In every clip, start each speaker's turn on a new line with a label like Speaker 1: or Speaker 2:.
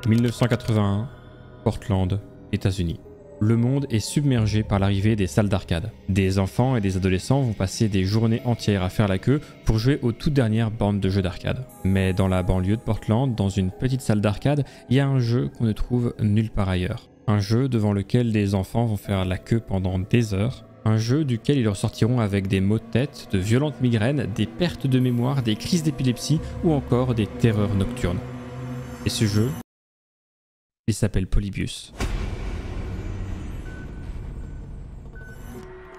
Speaker 1: 1981, Portland, États-Unis. Le monde est submergé par l'arrivée des salles d'arcade. Des enfants et des adolescents vont passer des journées entières à faire la queue pour jouer aux toutes dernières bornes de jeux d'arcade. Mais dans la banlieue de Portland, dans une petite salle d'arcade, il y a un jeu qu'on ne trouve nulle part ailleurs. Un jeu devant lequel des enfants vont faire la queue pendant des heures. Un jeu duquel ils ressortiront avec des maux de tête, de violentes migraines, des pertes de mémoire, des crises d'épilepsie ou encore des terreurs nocturnes. Et ce jeu, il s'appelle Polybius.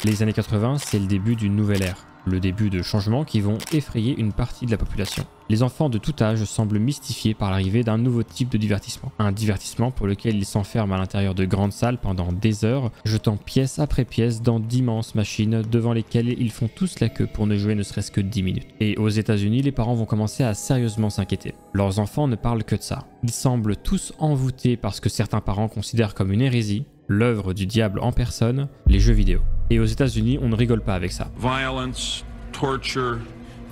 Speaker 1: Les années 80, c'est le début d'une nouvelle ère, le début de changements qui vont effrayer une partie de la population. Les enfants de tout âge semblent mystifiés par l'arrivée d'un nouveau type de divertissement. Un divertissement pour lequel ils s'enferment à l'intérieur de grandes salles pendant des heures, jetant pièce après pièce dans d'immenses machines devant lesquelles ils font tous la queue pour ne jouer ne serait-ce que 10 minutes. Et aux États-Unis, les parents vont commencer à sérieusement s'inquiéter. Leurs enfants ne parlent que de ça. Ils semblent tous envoûtés par ce que certains parents considèrent comme une hérésie, l'œuvre du diable en personne, les jeux vidéo. Et aux États-Unis, on ne rigole pas avec ça.
Speaker 2: Violence, torture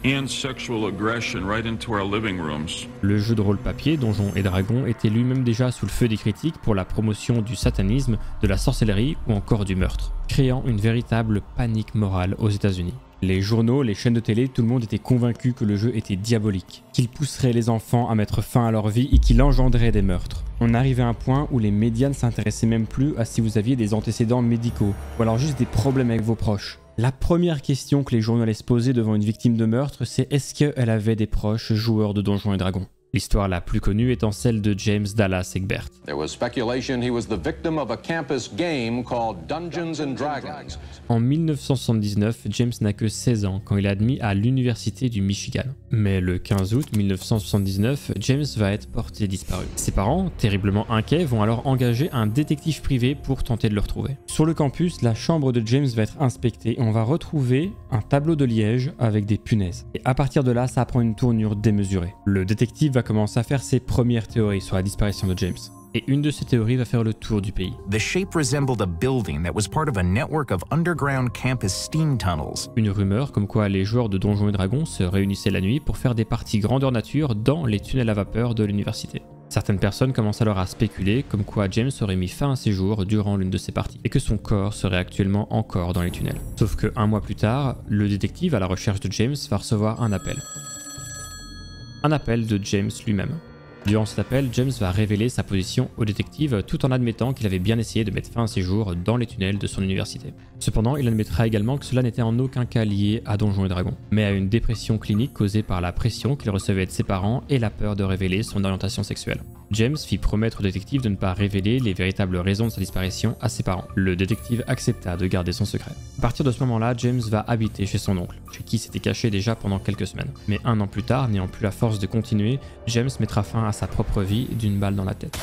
Speaker 2: and sexual aggression right into our living rooms.
Speaker 1: Le jeu de rôle papier Donjons et Dragons était lui-même déjà sous le feu des critiques pour la promotion du satanisme, de la sorcellerie ou encore du meurtre, créant une véritable panique morale aux États-Unis. Les journaux, les chaînes de télé, tout le monde était convaincu que le jeu était diabolique, qu'il pousserait les enfants à mettre fin à leur vie et qu'il engendrait des meurtres. On arrivait à un point où les médias ne s'intéressaient même plus à si vous aviez des antécédents médicaux, ou alors juste des problèmes avec vos proches. La première question que les journaux allaient se poser devant une victime de meurtre, c'est est-ce qu'elle avait des proches joueurs de Donjons et Dragons ? L'histoire la plus connue étant celle de James Dallas Egbert.
Speaker 3: There was speculation he was the victim of a campus game called Dungeons and Dragons.
Speaker 1: En 1979, James n'a que 16 ans quand il est admis à l'université du Michigan. Mais le 15 août 1979, James va être porté disparu. Ses parents, terriblement inquiets, vont alors engager un détective privé pour tenter de le retrouver. Sur le campus, la chambre de James va être inspectée et on va retrouver un tableau de liège avec des punaises. Et à partir de là, ça prend une tournure démesurée. Le détective va commencer à faire ses premières théories sur la disparition de James. Et une de ces théories va faire le tour du pays.
Speaker 4: The shape resembled a building that was part of a network of underground campus steam tunnels.
Speaker 1: Une rumeur comme quoi les joueurs de Donjons et Dragons se réunissaient la nuit pour faire des parties grandeur nature dans les tunnels à vapeur de l'université. Certaines personnes commencent alors à spéculer comme quoi James aurait mis fin à ses jours durant l'une de ces parties et que son corps serait actuellement encore dans les tunnels. Sauf que un mois plus tard, le détective à la recherche de James va recevoir un appel. Un appel de James lui-même. Durant cet appel, James va révéler sa position au détective tout en admettant qu'il avait bien essayé de mettre fin à ses jours dans les tunnels de son université. Cependant, il admettra également que cela n'était en aucun cas lié à Donjons et Dragons, mais à une dépression clinique causée par la pression qu'il recevait de ses parents et la peur de révéler son orientation sexuelle. James fit promettre au détective de ne pas révéler les véritables raisons de sa disparition à ses parents. Le détective accepta de garder son secret. À partir de ce moment-là, James va habiter chez son oncle, chez qui s'était caché déjà pendant quelques semaines. Mais un an plus tard, n'ayant plus la force de continuer, James mettra fin à sa propre vie d'une balle dans la tête.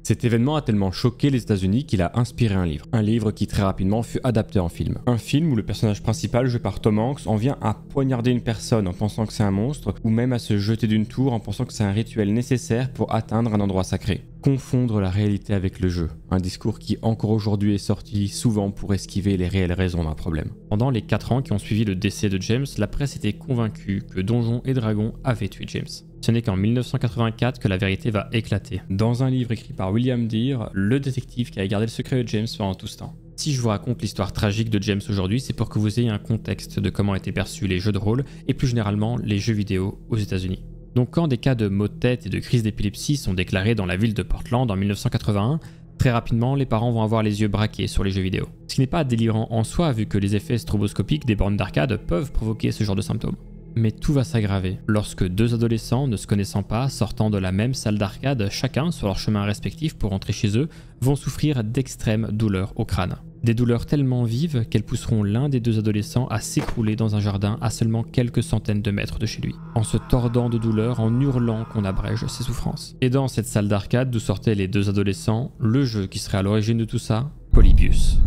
Speaker 1: Cet événement a tellement choqué les États-Unis qu'il a inspiré un livre qui très rapidement fut adapté en film. Un film où le personnage principal, joué par Tom Hanks, en vient à poignarder une personne en pensant que c'est un monstre, ou même à se jeter d'une tour en pensant que c'est un rituel nécessaire pour atteindre un endroit sacré. Confondre la réalité avec le jeu, un discours qui encore aujourd'hui est sorti souvent pour esquiver les réelles raisons d'un problème. Pendant les 4 ans qui ont suivi le décès de James, la presse était convaincue que Donjons et Dragons avait tué James. Ce n'est qu'en 1984 que la vérité va éclater. Dans un livre écrit par William Deere, le détective qui a gardé le secret de James pendant tout ce temps. Si je vous raconte l'histoire tragique de James aujourd'hui, c'est pour que vous ayez un contexte de comment étaient perçus les jeux de rôle et plus généralement les jeux vidéo aux États-Unis. Donc quand des cas de maux de tête et de crise d'épilepsie sont déclarés dans la ville de Portland en 1981, très rapidement les parents vont avoir les yeux braqués sur les jeux vidéo. Ce qui n'est pas délirant en soi vu que les effets stroboscopiques des bornes d'arcade peuvent provoquer ce genre de symptômes. Mais tout va s'aggraver lorsque 2 adolescents ne se connaissant pas, sortant de la même salle d'arcade, chacun sur leur chemin respectif pour rentrer chez eux, vont souffrir d'extrêmes douleurs au crâne. Des douleurs tellement vives qu'elles pousseront l'un des 2 adolescents à s'écrouler dans un jardin à seulement quelques centaines de mètres de chez lui, en se tordant de douleur, en hurlant qu'on abrège ses souffrances. Et dans cette salle d'arcade d'où sortaient les 2 adolescents, le jeu qui serait à l'origine de tout ça, Polybius.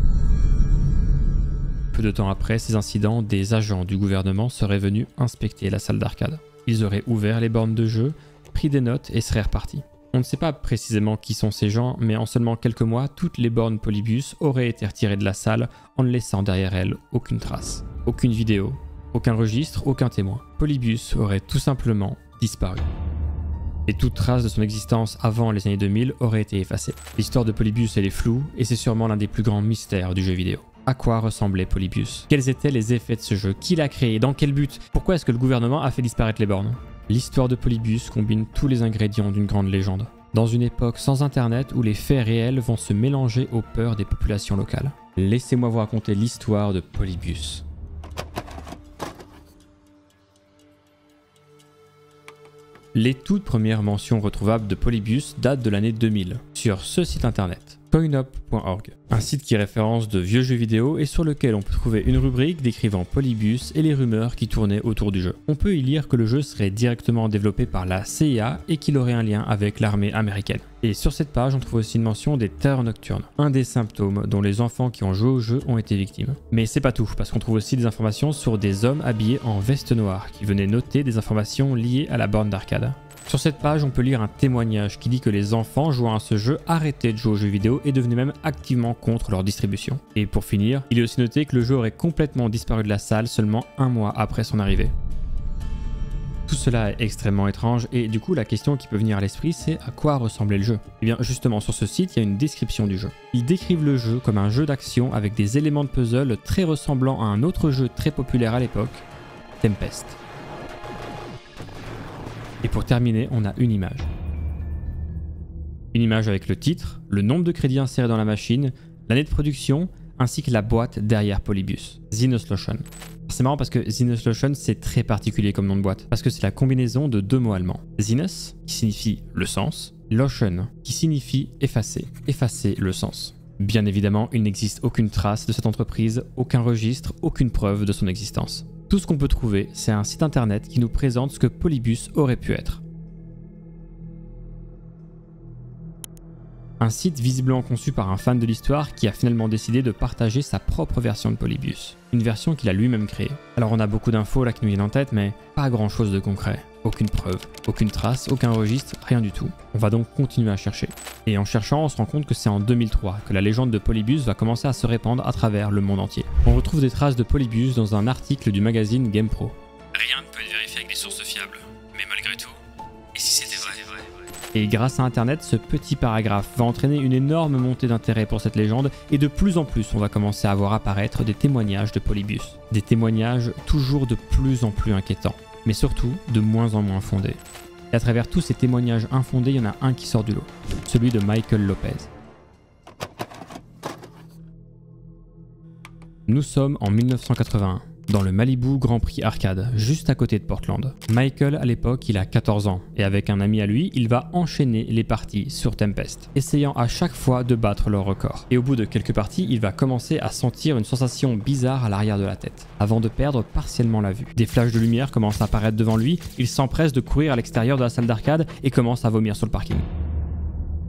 Speaker 1: Peu de temps après ces incidents, des agents du gouvernement seraient venus inspecter la salle d'arcade. Ils auraient ouvert les bornes de jeu, pris des notes et seraient repartis. On ne sait pas précisément qui sont ces gens, mais en seulement quelques mois, toutes les bornes Polybius auraient été retirées de la salle en ne laissant derrière elles aucune trace. Aucune vidéo, aucun registre, aucun témoin. Polybius aurait tout simplement disparu. et toute trace de son existence avant les années 2000 aurait été effacée. L'histoire de Polybius elle est floue et c'est sûrement l'un des plus grands mystères du jeu vidéo. À quoi ressemblait Polybius? Quels étaient les effets de ce jeu? Qui l'a créé? Dans quel but? Pourquoi est-ce que le gouvernement a fait disparaître les bornes? L'histoire de Polybius combine tous les ingrédients d'une grande légende. Dans une époque sans internet où les faits réels vont se mélanger aux peurs des populations locales. Laissez-moi vous raconter l'histoire de Polybius. Les toutes premières mentions retrouvables de Polybius datent de l'année 2000 sur ce site internet, coinup.org, un site qui référence de vieux jeux vidéo et sur lequel on peut trouver une rubrique décrivant Polybius et les rumeurs qui tournaient autour du jeu. On peut y lire que le jeu serait directement développé par la CIA et qu'il aurait un lien avec l'armée américaine. Et sur cette page, on trouve aussi une mention des terreurs nocturnes, un des symptômes dont les enfants qui ont joué au jeu ont été victimes. Mais c'est pas tout, parce qu'on trouve aussi des informations sur des hommes habillés en veste noire qui venaient noter des informations liées à la borne d'arcade. Sur cette page, on peut lire un témoignage qui dit que les enfants jouant à ce jeu arrêtaient de jouer aux jeux vidéo et devenaient même activement contre leur distribution. Et pour finir, il est aussi noté que le jeu aurait complètement disparu de la salle seulement un mois après son arrivée. Tout cela est extrêmement étrange et du coup la question qui peut venir à l'esprit c'est à quoi ressemblait le jeu? Et bien justement sur ce site il y a une description du jeu. Ils décrivent le jeu comme un jeu d'action avec des éléments de puzzle très ressemblant à un autre jeu très populaire à l'époque, Tempest. Et pour terminer, on a une image. Une image avec le titre, le nombre de crédits insérés dans la machine, l'année de production, ainsi que la boîte derrière Polybius, Sinneslotion. C'est marrant parce que Sinneslotion c'est très particulier comme nom de boîte, parce que c'est la combinaison de deux mots allemands. Sinnes, qui signifie le sens, Lotion, qui signifie effacer, effacer le sens. Bien évidemment, il n'existe aucune trace de cette entreprise, aucun registre, aucune preuve de son existence. Tout ce qu'on peut trouver, c'est un site internet qui nous présente ce que Polybius aurait pu être. Un site visiblement conçu par un fan de l'histoire qui a finalement décidé de partager sa propre version de Polybius. Une version qu'il a lui-même créée. Alors on a beaucoup d'infos là qui nous viennent en tête, mais pas grand chose de concret. Aucune preuve, aucune trace, aucun registre, rien du tout. On va donc continuer à chercher. Et en cherchant, on se rend compte que c'est en 2003 que la légende de Polybius va commencer à se répandre à travers le monde entier. On retrouve des traces de Polybius dans un article du magazine GamePro.
Speaker 5: Rien ne peut être vérifié avec des sources fiables, mais malgré tout, et si c'était vrai?
Speaker 1: Et grâce à internet, ce petit paragraphe va entraîner une énorme montée d'intérêt pour cette légende et de plus en plus on va commencer à voir apparaître des témoignages de Polybius. Des témoignages toujours de plus en plus inquiétants, mais surtout de moins en moins fondés. Et à travers tous ces témoignages infondés, il y en a un qui sort du lot, celui de Michael Lopez. Nous sommes en 1981. Dans le Malibu Grand Prix Arcade, juste à côté de Portland. Michael, à l'époque, il a 14 ans, et avec un ami à lui, il va enchaîner les parties sur Tempest, essayant à chaque fois de battre leur record. Et au bout de quelques parties, il va commencer à sentir une sensation bizarre à l'arrière de la tête, avant de perdre partiellement la vue. Des flashs de lumière commencent à apparaître devant lui, il s'empresse de courir à l'extérieur de la salle d'arcade et commence à vomir sur le parking.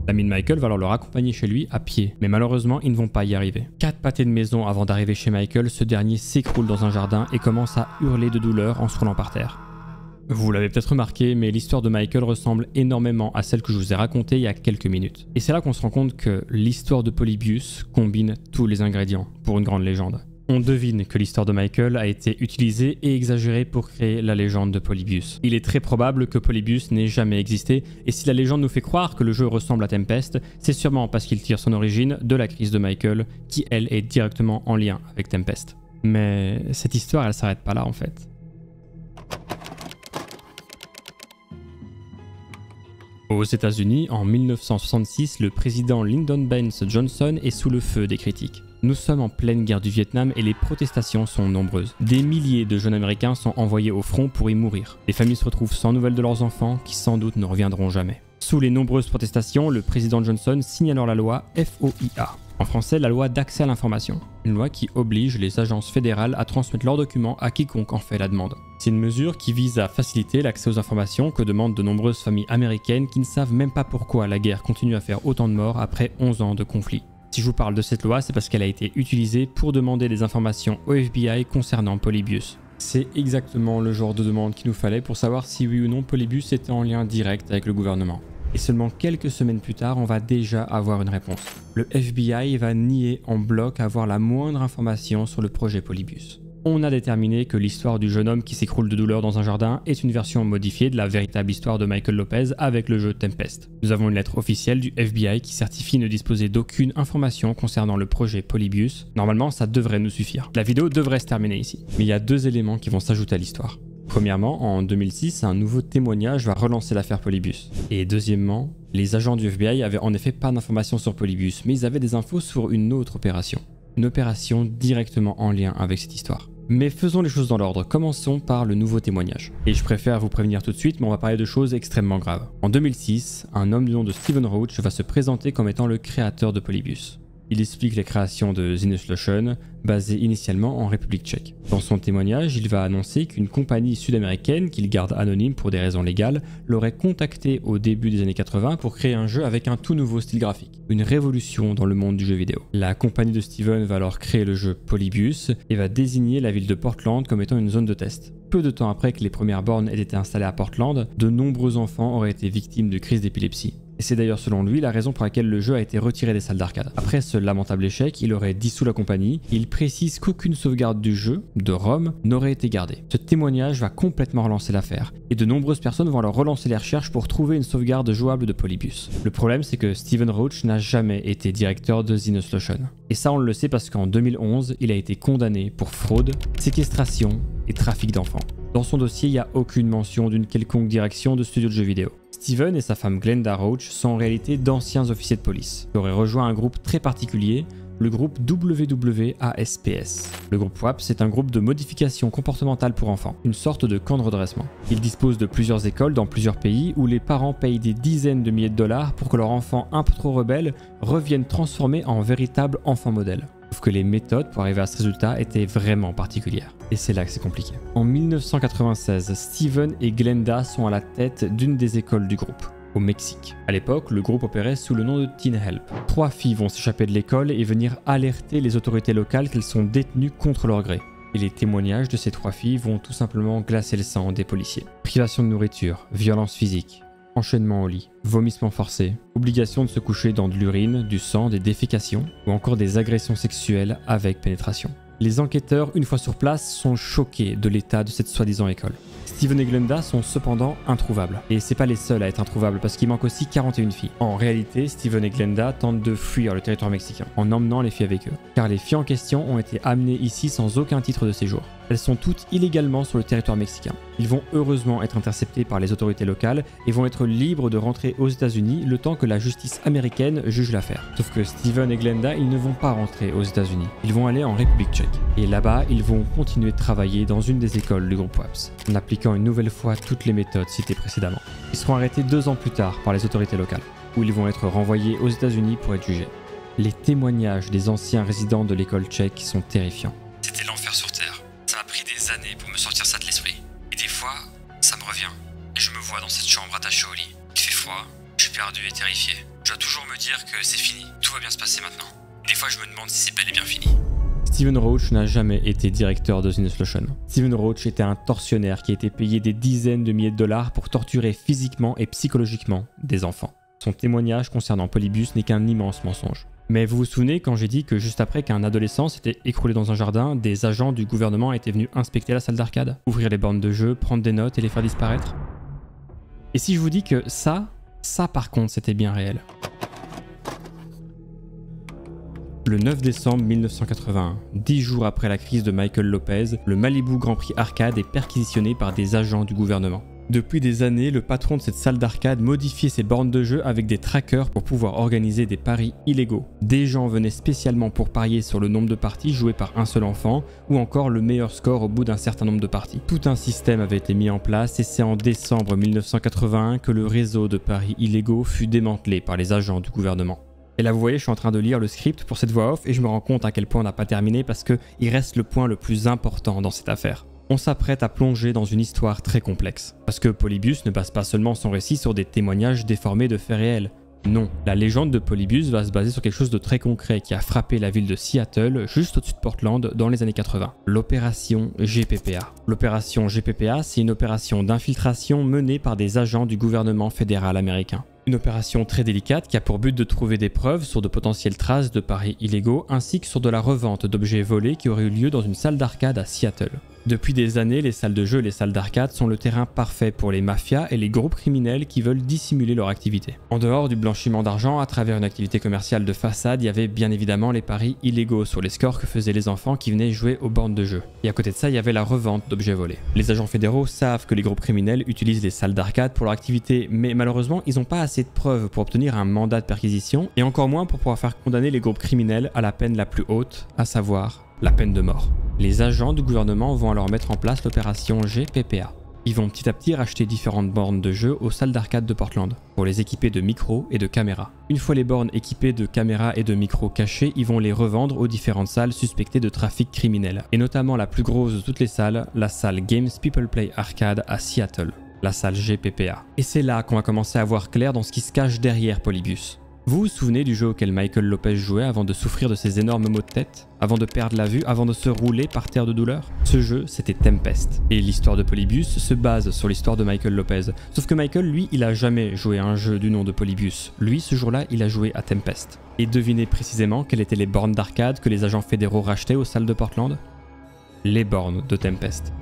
Speaker 1: L'ami de Michael va alors le raccompagner chez lui à pied, mais malheureusement ils ne vont pas y arriver. 4 pâtés de maison avant d'arriver chez Michael, ce dernier s'écroule dans un jardin et commence à hurler de douleur en se roulant par terre. Vous l'avez peut-être remarqué, mais l'histoire de Michael ressemble énormément à celle que je vous ai racontée il y a quelques minutes. Et c'est là qu'on se rend compte que l'histoire de Polybius combine tous les ingrédients pour une grande légende. On devine que l'histoire de Michael a été utilisée et exagérée pour créer la légende de Polybius. Il est très probable que Polybius n'ait jamais existé, et si la légende nous fait croire que le jeu ressemble à Tempest, c'est sûrement parce qu'il tire son origine de la crise de Michael, qui elle est directement en lien avec Tempest. Mais cette histoire elle s'arrête pas là en fait. Aux États-Unis, en 1966, le président Lyndon Baines Johnson est sous le feu des critiques. Nous sommes en pleine guerre du Vietnam et les protestations sont nombreuses. Des milliers de jeunes américains sont envoyés au front pour y mourir. Les familles se retrouvent sans nouvelles de leurs enfants qui sans doute ne reviendront jamais. Sous les nombreuses protestations, le président Johnson signe alors la loi FOIA. En français, la loi d'accès à l'information. Une loi qui oblige les agences fédérales à transmettre leurs documents à quiconque en fait la demande. C'est une mesure qui vise à faciliter l'accès aux informations que demandent de nombreuses familles américaines qui ne savent même pas pourquoi la guerre continue à faire autant de morts après 11 ans de conflit. Si je vous parle de cette loi, c'est parce qu'elle a été utilisée pour demander des informations au FBI concernant Polybius. C'est exactement le genre de demande qu'il nous fallait pour savoir si oui ou non Polybius était en lien direct avec le gouvernement. Et seulement quelques semaines plus tard, on va déjà avoir une réponse. Le FBI va nier en bloc avoir la moindre information sur le projet Polybius. On a déterminé que l'histoire du jeune homme qui s'écroule de douleur dans un jardin est une version modifiée de la véritable histoire de Michael Lopez avec le jeu Tempest. Nous avons une lettre officielle du FBI qui certifie ne disposer d'aucune information concernant le projet Polybius. Normalement, ça devrait nous suffire. La vidéo devrait se terminer ici. Mais il y a deux éléments qui vont s'ajouter à l'histoire. Premièrement, en 2006, un nouveau témoignage va relancer l'affaire Polybius. Et deuxièmement, les agents du FBI avaient en effet pas d'informations sur Polybius, mais ils avaient des infos sur une autre opération. Une opération directement en lien avec cette histoire. Mais faisons les choses dans l'ordre, commençons par le nouveau témoignage. Et je préfère vous prévenir tout de suite, mais on va parler de choses extrêmement graves. En 2006, un homme du nom de Stephen Roach va se présenter comme étant le créateur de Polybius. Il explique les créations de Sinuslotion, basée initialement en République tchèque. Dans son témoignage, il va annoncer qu'une compagnie sud-américaine, qu'il garde anonyme pour des raisons légales, l'aurait contacté au début des années 80 pour créer un jeu avec un tout nouveau style graphique. Une révolution dans le monde du jeu vidéo. La compagnie de Steven va alors créer le jeu Polybius et va désigner la ville de Portland comme étant une zone de test. Peu de temps après que les premières bornes aient été installées à Portland, de nombreux enfants auraient été victimes de crises d'épilepsie. Et c'est d'ailleurs selon lui la raison pour laquelle le jeu a été retiré des salles d'arcade. Après ce lamentable échec, il aurait dissous la compagnie et il précise qu'aucune sauvegarde du jeu, de ROM, n'aurait été gardée. Ce témoignage va complètement relancer l'affaire et de nombreuses personnes vont alors relancer les recherches pour trouver une sauvegarde jouable de Polybius. Le problème c'est que Stephen Roach n'a jamais été directeur de Sinuslotion. Et ça on le sait parce qu'en 2011, il a été condamné pour fraude, séquestration et trafic d'enfants. Dans son dossier, il n'y a aucune mention d'une quelconque direction de studio de jeux vidéo. Steven et sa femme Glenda Roach sont en réalité d'anciens officiers de police, qui auraient rejoint un groupe très particulier, le groupe WWASPS. Le groupe WAPS est un groupe de modification comportementale pour enfants, une sorte de camp de redressement. Il dispose de plusieurs écoles dans plusieurs pays où les parents payent des dizaines de milliers de dollars pour que leur enfant un peu trop rebelle revienne transformé en véritable enfant modèle. Sauf que les méthodes pour arriver à ce résultat étaient vraiment particulières. Et c'est là que c'est compliqué. En 1996, Steven et Glenda sont à la tête d'une des écoles du groupe, au Mexique. À l'époque, le groupe opérait sous le nom de Teen Help. 3 filles vont s'échapper de l'école et venir alerter les autorités locales qu'elles sont détenues contre leur gré. Et les témoignages de ces 3 filles vont tout simplement glacer le sang des policiers. Privation de nourriture, violence physique, enchaînement au lit, vomissement forcé, obligation de se coucher dans de l'urine, du sang, des défécations ou encore des agressions sexuelles avec pénétration. Les enquêteurs, une fois sur place, sont choqués de l'état de cette soi-disant école. Steven et Glenda sont cependant introuvables. Et c'est pas les seuls à être introuvables parce qu'il manque aussi 41 filles. En réalité, Steven et Glenda tentent de fuir le territoire mexicain en emmenant les filles avec eux. Car les filles en question ont été amenées ici sans aucun titre de séjour. Elles sont toutes illégalement sur le territoire mexicain. Ils vont heureusement être interceptés par les autorités locales et vont être libres de rentrer aux États-Unis le temps que la justice américaine juge l'affaire. Sauf que Steven et Glenda, ils ne vont pas rentrer aux États-Unis. Ils vont aller en République tchèque. Et là-bas, ils vont continuer de travailler dans une des écoles du groupe WAPS, en appliquant une nouvelle fois toutes les méthodes citées précédemment. Ils seront arrêtés 2 ans plus tard par les autorités locales, où ils vont être renvoyés aux États-Unis pour être jugés. Les témoignages des anciens résidents de l'école tchèque sont terrifiants.
Speaker 5: C'était l'enfer sur Terre. Ça m'a pris des années pour me sortir ça de l'esprit. Et des fois, ça me revient. Et je me vois dans cette chambre attachée au lit. Il fait froid, je suis perdu et terrifié. Je dois toujours me dire que c'est fini, tout va bien se passer maintenant. Des fois, je me demande si c'est bel et bien fini.
Speaker 1: Steven Roach n'a jamais été directeur de Sinuslotion. Steven Roach était un tortionnaire qui a été payé des dizaines de milliers de dollars pour torturer physiquement et psychologiquement des enfants. Son témoignage concernant Polybius n'est qu'un immense mensonge. Mais vous vous souvenez quand j'ai dit que juste après qu'un adolescent s'était écroulé dans un jardin, des agents du gouvernement étaient venus inspecter la salle d'arcade, ouvrir les bornes de jeu, prendre des notes et les faire disparaître? Et si je vous dis que ça par contre c'était bien réel? Le 9 décembre 1981, 10 jours après la crise de Michael Lopez, le Malibu Grand Prix Arcade est perquisitionné par des agents du gouvernement. Depuis des années, le patron de cette salle d'arcade modifiait ses bornes de jeu avec des trackers pour pouvoir organiser des paris illégaux. Des gens venaient spécialement pour parier sur le nombre de parties jouées par un seul enfant ou encore le meilleur score au bout d'un certain nombre de parties. Tout un système avait été mis en place et c'est en décembre 1981 que le réseau de paris illégaux fut démantelé par les agents du gouvernement. Et là vous voyez, je suis en train de lire le script pour cette voix off et je me rends compte à quel point on n'a pas terminé parce qu'il reste le point le plus important dans cette affaire. On s'apprête à plonger dans une histoire très complexe. Parce que Polybius ne base pas seulement son récit sur des témoignages déformés de faits réels. Non, la légende de Polybius va se baser sur quelque chose de très concret qui a frappé la ville de Seattle, juste au-dessus de Portland, dans les années 80. L'opération GPPA. L'opération GPPA, c'est une opération d'infiltration menée par des agents du gouvernement fédéral américain. Une opération très délicate qui a pour but de trouver des preuves sur de potentielles traces de paris illégaux ainsi que sur de la revente d'objets volés qui aurait eu lieu dans une salle d'arcade à Seattle. Depuis des années, les salles de jeu et les salles d'arcade sont le terrain parfait pour les mafias et les groupes criminels qui veulent dissimuler leur activité. En dehors du blanchiment d'argent à travers une activité commerciale de façade, il y avait bien évidemment les paris illégaux sur les scores que faisaient les enfants qui venaient jouer aux bornes de jeu. Et à côté de ça, il y avait la revente d'objets volés. Les agents fédéraux savent que les groupes criminels utilisent les salles d'arcade pour leur activité, mais malheureusement, ils n'ont pas assez de preuves pour obtenir un mandat de perquisition et encore moins pour pouvoir faire condamner les groupes criminels à la peine la plus haute, à savoir la peine de mort. Les agents du gouvernement vont alors mettre en place l'opération GPPA. Ils vont petit à petit racheter différentes bornes de jeu aux salles d'arcade de Portland pour les équiper de micros et de caméras. Une fois les bornes équipées de caméras et de micros cachés, ils vont les revendre aux différentes salles suspectées de trafic criminel. Et notamment la plus grosse de toutes les salles, la salle Games People Play Arcade à Seattle, la salle GPPA. Et c'est là qu'on va commencer à voir clair dans ce qui se cache derrière Polybius. Vous vous souvenez du jeu auquel Michael Lopez jouait avant de souffrir de ces énormes maux de tête, avant de perdre la vue, avant de se rouler par terre de douleur? Ce jeu, c'était Tempest. Et l'histoire de Polybius se base sur l'histoire de Michael Lopez. Sauf que Michael, lui, il a jamais joué à un jeu du nom de Polybius. Lui, ce jour-là, il a joué à Tempest. Et devinez précisément quelles étaient les bornes d'arcade que les agents fédéraux rachetaient aux salles de Portland? Les bornes de Tempest.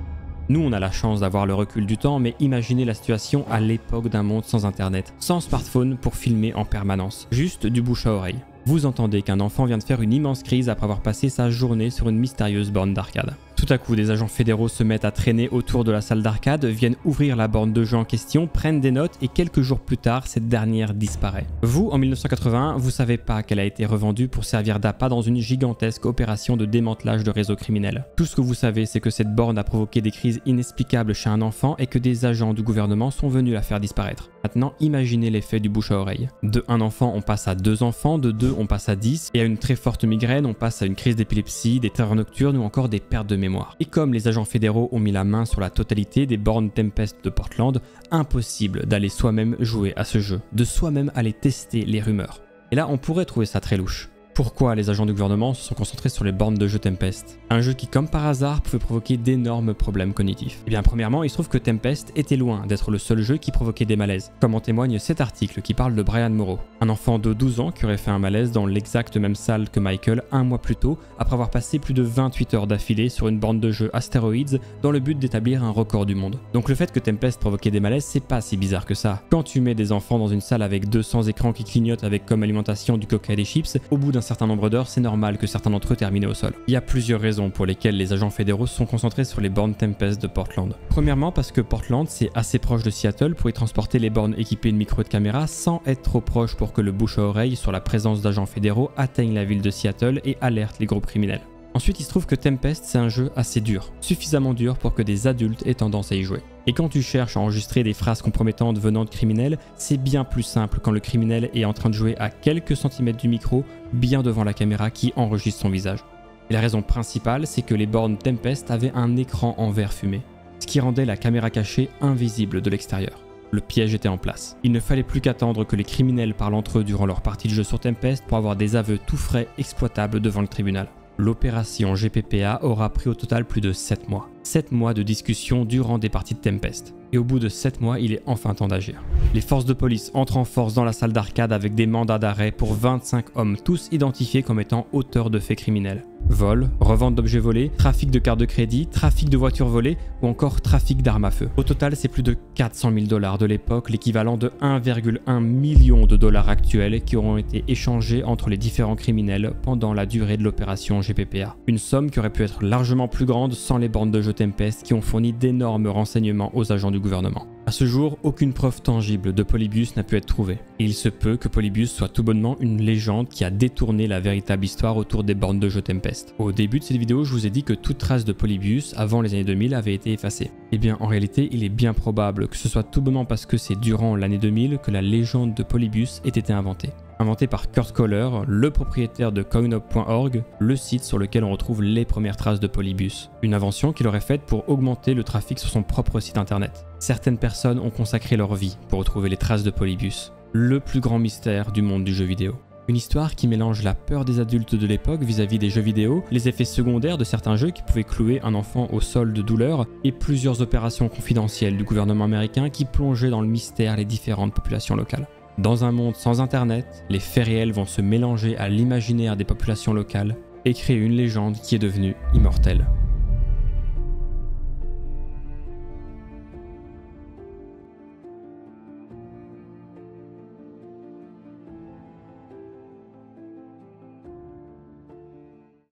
Speaker 1: Nous, on a la chance d'avoir le recul du temps, mais imaginez la situation à l'époque d'un monde sans internet, sans smartphone pour filmer en permanence, juste du bouche à oreille. Vous entendez qu'un enfant vient de faire une immense crise après avoir passé sa journée sur une mystérieuse borne d'arcade. Tout à coup, des agents fédéraux se mettent à traîner autour de la salle d'arcade, viennent ouvrir la borne de jeu en question, prennent des notes et quelques jours plus tard, cette dernière disparaît. Vous, en 1981, vous savez pas qu'elle a été revendue pour servir d'appât dans une gigantesque opération de démantelage de réseaux criminels. Tout ce que vous savez, c'est que cette borne a provoqué des crises inexplicables chez un enfant et que des agents du gouvernement sont venus la faire disparaître. Maintenant, imaginez l'effet du bouche à oreille. De un enfant, on passe à 2 enfants, de 2, on passe à 10, et à une très forte migraine, on passe à une crise d'épilepsie, des terreurs nocturnes ou encore des pertes de mémoire. Et comme les agents fédéraux ont mis la main sur la totalité des bornes Tempest de Portland, impossible d'aller soi-même jouer à ce jeu, de soi-même aller tester les rumeurs. Et là, on pourrait trouver ça très louche. Pourquoi les agents du gouvernement se sont concentrés sur les bornes de jeu Tempest? Un jeu qui, comme par hasard, pouvait provoquer d'énormes problèmes cognitifs. Et bien, premièrement, il se trouve que Tempest était loin d'être le seul jeu qui provoquait des malaises, comme en témoigne cet article qui parle de Brian Morrow, un enfant de 12 ans qui aurait fait un malaise dans l'exacte même salle que Michael un mois plus tôt, après avoir passé plus de 28 heures d'affilée sur une borne de jeu Asteroids dans le but d'établir un record du monde. Donc le fait que Tempest provoquait des malaises, c'est pas si bizarre que ça. Quand tu mets des enfants dans une salle avec 200 écrans qui clignotent avec comme alimentation du coca et des chips, au bout d'un certain nombre d'heures, c'est normal que certains d'entre eux terminent au sol. Il y a plusieurs raisons pour lesquelles les agents fédéraux se sont concentrés sur les bornes Tempest de Portland. Premièrement, parce que Portland, c'est assez proche de Seattle pour y transporter les bornes équipées de micros et de caméras sans être trop proche pour que le bouche à oreille sur la présence d'agents fédéraux atteigne la ville de Seattle et alerte les groupes criminels. Ensuite, il se trouve que Tempest, c'est un jeu assez dur, suffisamment dur pour que des adultes aient tendance à y jouer. Et quand tu cherches à enregistrer des phrases compromettantes venant de criminels, c'est bien plus simple quand le criminel est en train de jouer à quelques centimètres du micro, bien devant la caméra qui enregistre son visage. Et la raison principale, c'est que les bornes Tempest avaient un écran en verre fumé, ce qui rendait la caméra cachée invisible de l'extérieur. Le piège était en place. Il ne fallait plus qu'attendre que les criminels parlent entre eux durant leur partie de jeu sur Tempest pour avoir des aveux tout frais exploitables devant le tribunal. L'opération GPPA aura pris au total plus de 7 mois. 7 mois de discussion durant des parties de Tempest. Et au bout de 7 mois, il est enfin temps d'agir. Les forces de police entrent en force dans la salle d'arcade avec des mandats d'arrêt pour 25 hommes, tous identifiés comme étant auteurs de faits criminels. Vol, revente d'objets volés, trafic de cartes de crédit, trafic de voitures volées ou encore trafic d'armes à feu. Au total, c'est plus de 400 000 $ de l'époque, l'équivalent de 1,1 million de dollars actuels qui auront été échangés entre les différents criminels pendant la durée de l'opération GPPA. Une somme qui aurait pu être largement plus grande sans les bornes de jeu Tempest qui ont fourni d'énormes renseignements aux agents du gouvernement. À ce jour, aucune preuve tangible de Polybius n'a pu être trouvée. Et il se peut que Polybius soit tout bonnement une légende qui a détourné la véritable histoire autour des bornes de jeu Tempest. Au début de cette vidéo, je vous ai dit que toute trace de Polybius avant les années 2000 avait été effacée. Eh bien, en réalité, il est bien probable que ce soit tout bonnement parce que c'est durant l'année 2000 que la légende de Polybius ait été inventée. Inventé par Kurt Kohler, le propriétaire de coinop.org, le site sur lequel on retrouve les premières traces de Polybius. Une invention qu'il aurait faite pour augmenter le trafic sur son propre site internet. Certaines personnes ont consacré leur vie pour retrouver les traces de Polybius, le plus grand mystère du monde du jeu vidéo. Une histoire qui mélange la peur des adultes de l'époque vis-à-vis des jeux vidéo, les effets secondaires de certains jeux qui pouvaient clouer un enfant au sol de douleur, et plusieurs opérations confidentielles du gouvernement américain qui plongeaient dans le mystère les différentes populations locales. Dans un monde sans internet, les faits réels vont se mélanger à l'imaginaire des populations locales et créer une légende qui est devenue immortelle.